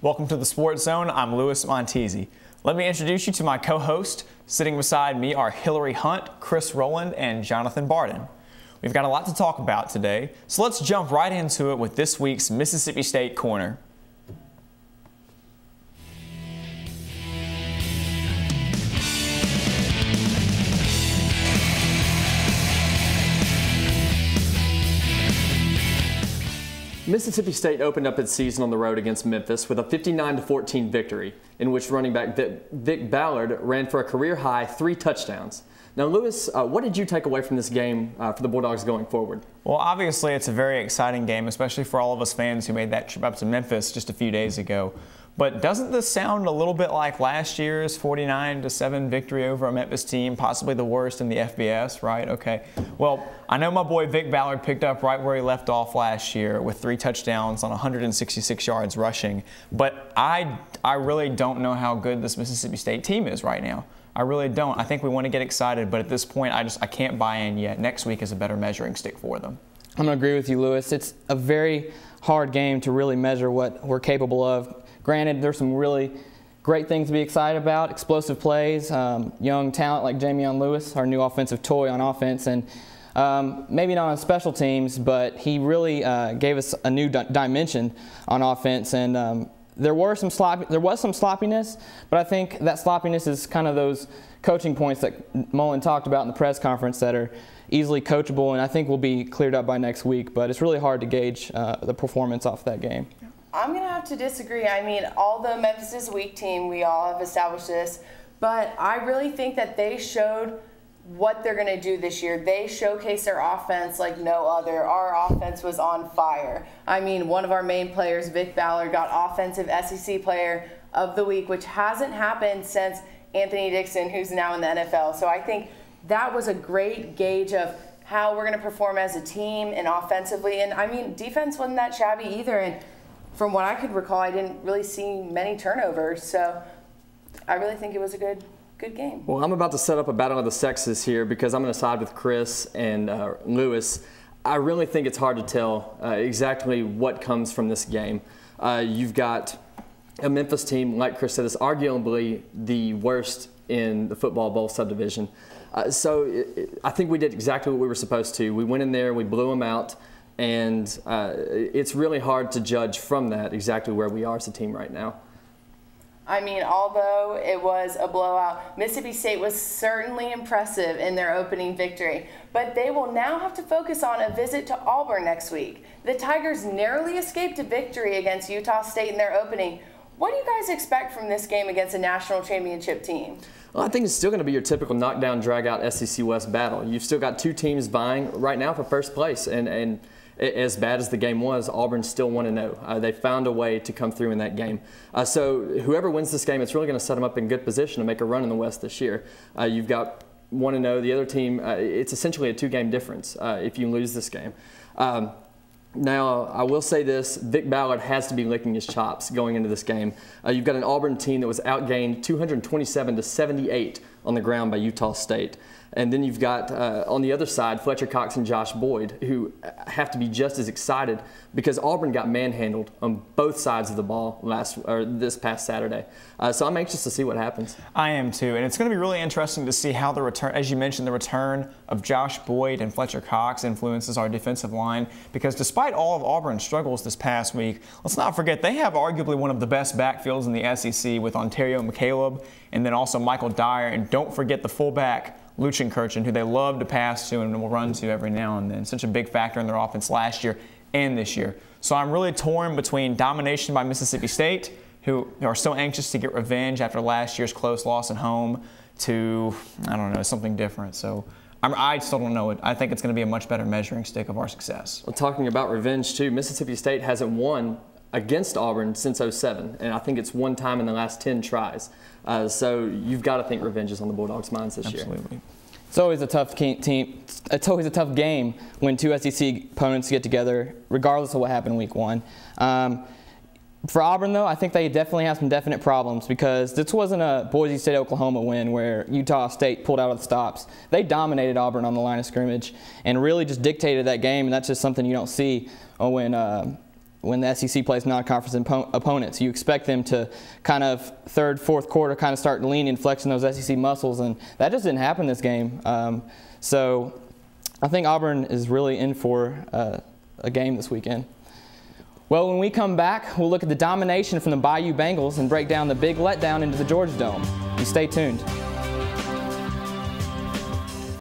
Welcome to the Sports Zone. I'm Louis Montesi. Let me introduce you to my co-host. Sitting beside me are Hilary Hunt, Chris Roland, and Jonathan Barden. We've got a lot to talk about today, so let's jump right into it with this week's Mississippi State Corner. Mississippi State opened up its season on the road against Memphis with a 59-14 victory, in which running back Vic Ballard ran for a career-high 3 touchdowns. Now, Louis, what did you take away from this game for the Bulldogs going forward? Well, obviously, it's a very exciting game, especially for all of us fans who made that trip up to Memphis just a few days ago. But doesn't this sound a little bit like last year's 49-7 victory over a Memphis team, possibly the worst in the FBS, right? Okay. Well, I know my boy Vic Ballard picked up right where he left off last year with 3 touchdowns on 166 yards rushing. But I really don't know how good this Mississippi State team is right now. I really don't. I think we want to get excited, but at this point, I can't buy in yet. Next week is a better measuring stick for them. I'm going to agree with you, Louis. It's a very hard game to really measure what we're capable of. Granted, there's some really great things to be excited about, explosive plays, young talent like Jamion Lewis, our new offensive toy on offense, and maybe not on special teams, but he really gave us a new dimension on offense. And there was some sloppiness, but I think that sloppiness is kind of those coaching points that Mullen talked about in the press conference that are easily coachable, and I think will be cleared up by next week. But it's really hard to gauge the performance off that game. I'm going to have to disagree. I mean, although Memphis is a weak team, we all have established this, but I really think that they showed what they're going to do this year. They showcased their offense like no other. Our offense was on fire. I mean, one of our main players, Vic Ballard, got Offensive SEC Player of the Week, which hasn't happened since Anthony Dixon, who's now in the NFL. So I think that was a great gauge of how we're going to perform as a team and offensively. And, I mean, defense wasn't that shabby either. And from what I could recall, I didn't really see many turnovers. So I really think it was a good game. Well, I'm about to set up a battle of the sexes here because I'm going to side with Chris and Louis. I really think it's hard to tell exactly what comes from this game. You've got a Memphis team, like Chris said, is arguably the worst in the football bowl subdivision. So I think we did exactly what we were supposed to. We went in there, we blew them out, and it's really hard to judge from that exactly where we are as a team right now. I mean, although it was a blowout, Mississippi State was certainly impressive in their opening victory. But they will now have to focus on a visit to Auburn next week. The Tigers narrowly escaped a victory against Utah State in their opening. What do you guys expect from this game against a national championship team? Well, I think it's still going to be your typical knockdown, drag-out SEC West battle. You've still got 2 teams vying right now for first place, and as bad as the game was, Auburn still 1-0. They found a way to come through in that game. So whoever wins this game, it's really going to set them up in good position to make a run in the West this year. You've got 1-0. The other team, it's essentially a 2-game difference if you lose this game. Now, I will say this, Vic Ballard has to be licking his chops going into this game. You've got an Auburn team that was outgained 227-78 on the ground by Utah State. And then you've got, on the other side, Fletcher Cox and Josh Boyd, who have to be just as excited because Auburn got manhandled on both sides of the ball this past Saturday. So I'm anxious to see what happens. I am too, and it's going to be really interesting to see how the return, as you mentioned, the return of Josh Boyd and Fletcher Cox influences our defensive line, because despite all of Auburn's struggles this past week, let's not forget they have arguably one of the best backfields in the SEC with Ontario McCaleb and then also Michael Dyer, and don't forget the fullback Lucien Kirchen, who they love to pass to and will run to every now and then. Such a big factor in their offense last year and this year. So I'm really torn between domination by Mississippi State, who are so anxious to get revenge after last year's close loss at home, to, I don't know, something different. So I still don't know it. I think it's going to be a much better measuring stick of our success. Well, talking about revenge too, Mississippi State hasn't won against Auburn since '07, and I think it's one time in the last 10 tries. So you've got to think revenge is on the Bulldogs' minds this year. Absolutely. It's always a tough team. It's always a tough game when 2 SEC opponents get together, regardless of what happened in Week 1. For Auburn, though, I think they definitely have some definite problems because this wasn't a Boise State-Oklahoma win where Utah State pulled out of the stops. They dominated Auburn on the line of scrimmage and really just dictated that game, and that's just something you don't see when when the SEC plays non-conference opponents. You expect them to kind of third, fourth quarter kind of start leaning, flexing those SEC muscles, and that just didn't happen this game. So I think Auburn is really in for a game this weekend. Well, when we come back, we'll look at the domination from the Bayou Bengals and break down the big letdown into the Georgia Dome. You stay tuned.